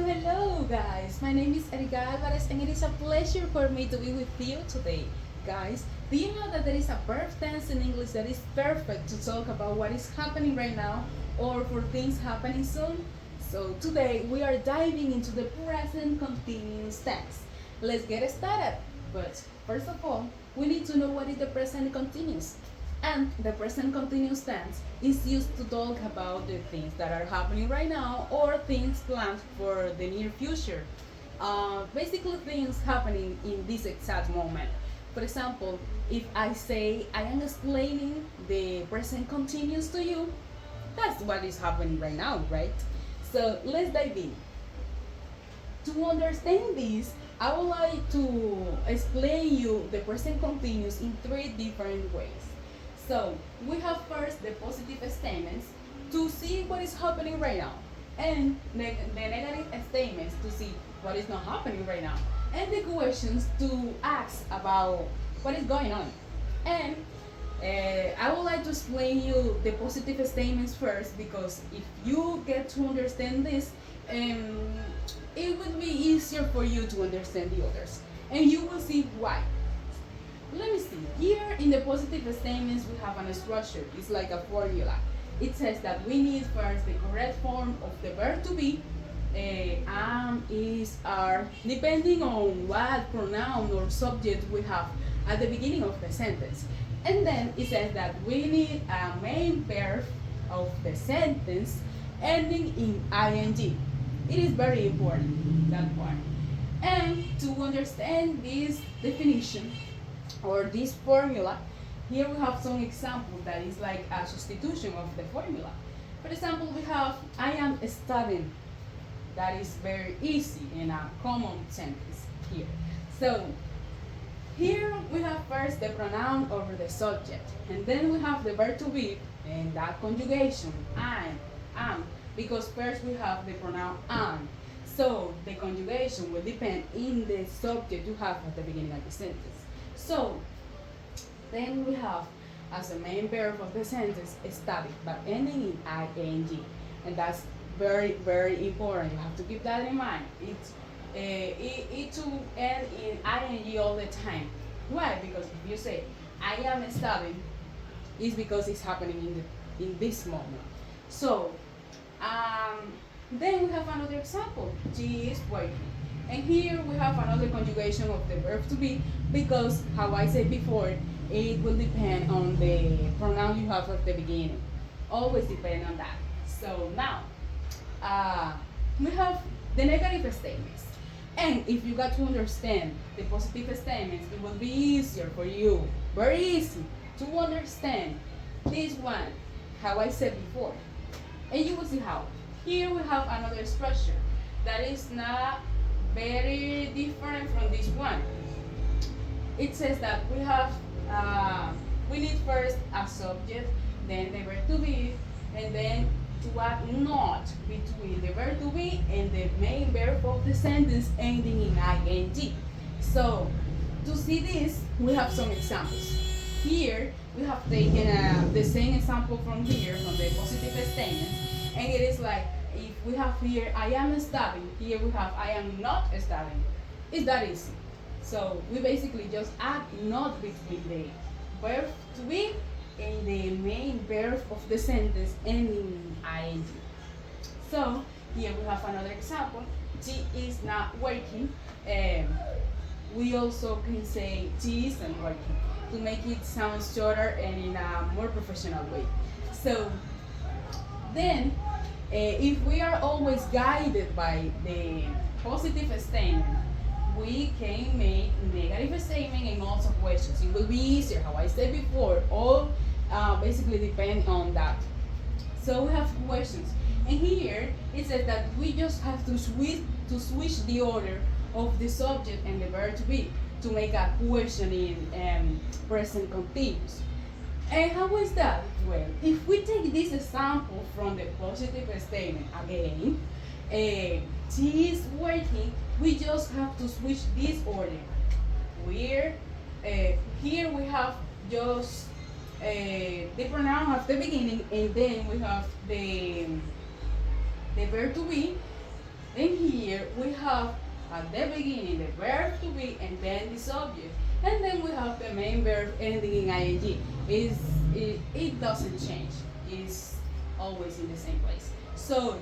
Hello, guys. My name is Erika Alvarez, and it is a pleasure for me to be with you today. Guys, do you know that there is a verb tense in English that is perfect to talk about what is happening right now or for things happening soon? So, today we are diving into the present continuous tense. Let's get started. But, first of all, we need to know what is the present continuous. And the present continuous tense is used to talk about the things that are happening right now or things planned for the near future. Basically, things happening in this exact moment. For example, if I say I am explaining the present continuous to you, that's what is happening right now, right? So let's dive in. To understand this, I would like to explain you the present continuous in three different ways. So we have first the positive statements to see what is happening right now, and the negative statements to see what is not happening right now, and the questions to ask about what is going on. And I would like to explain you the positive statements first because if you get to understand this, um, it would be easier for you to understand the others, and you will see why. Let me see. Here in the positive statements, we have a structure. It's like a formula. It says that we need first the correct form of the verb to be, am, is, are, depending on what pronoun or subject we have at the beginning of the sentence. And then it says that we need a main verb of the sentence ending in ing. It is very important, that part. And to understand this definition, or this formula, here we have some examples that is like a substitution of the formula. For example, we have I am studying. That is very easy in a common sentence here. So here we have first the pronoun over the subject, and then we have the verb to be and that conjugation am, because first we have the pronoun am. So the conjugation will depend in the subject you have at the beginning of the sentence. So then we have as a main verb of the sentence study, but ending in ing, and that's very important. You have to keep that in mind. It to end in ing all the time. Why? Because if you say I am studying, it's because it's happening in this moment. So then we have another example. She is working. And here we have another conjugation of the verb to be because, how I said before, it will depend on the pronoun you have at the beginning. Always depend on that. So now, we have the negative statements. And if you got to understand the positive statements, it will be easier for you, very easy, to understand this one, how I said before. And you will see how. Here we have another structure that is not very different from this one. It says that we need first a subject, then the verb to be, and then to add not between the verb to be and the main verb of the sentence ending in ing. So to see this, we have some examples. Here we have taken the same example from here, from the positive statements, and it is like if we have here I am studying, here we have I am not studying. It's that easy. So we basically just add not between the verb to be and the main verb of the sentence ending in ing. So here we have another example. She is not working. We also can say she isn't working to make it sound shorter and in a more professional way. So then if we are always guided by the positive statement, we can make negative statement and also questions. It will be easier, how I said before, all basically depend on that. So we have questions. And here it says that we just have to switch the order of the subject and the verb to be to make a question in present continuous. And how is that? Well, if we take this example from the positive statement again, she is working, we just have to switch this order. Where here we have just the pronoun at the beginning, and then we have the verb to be, And here we have at the beginning the verb to be and then the subject. And then we have the main verb ending in ing. It doesn't change. It's always in the same place. So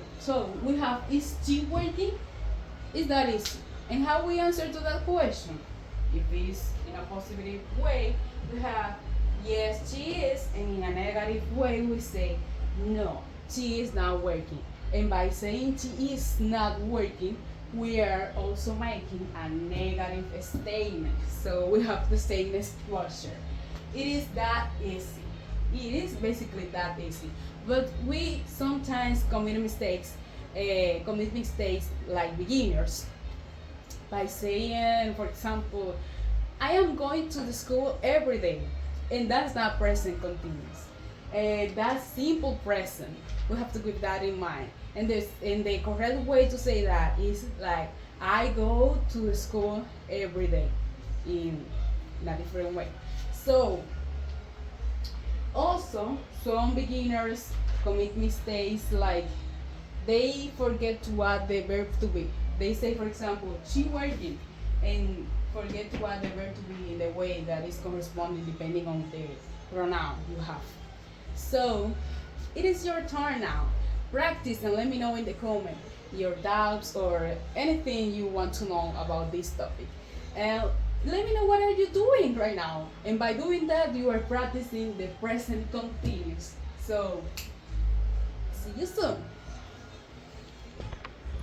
we have is she working? Is that easy? And how we answer to that question? If it's in a positive way, we have yes, she is, and in a negative way, we say no, she is not working. And by saying she is not working, we are also making a negative statement. So we have the statement structure. It is that easy. It is basically that easy. But we sometimes commit mistakes like beginners by saying, for example, I am going to the school every day, and that's not present continuous. That's simple present. We have to keep that in mind. And the correct way to say that is like I go to the school every day in a different way. So also some beginners commit mistakes like they forget to add the verb to be. They say, for example, she working, and forget to add the verb to be in the way that is corresponding depending on the pronoun you have. So it is your turn now. Practice and let me know in the comment your doubts or anything you want to know about this topic. And let me know what are you doing right now. And by doing that, you are practicing the present continuous. So see you soon.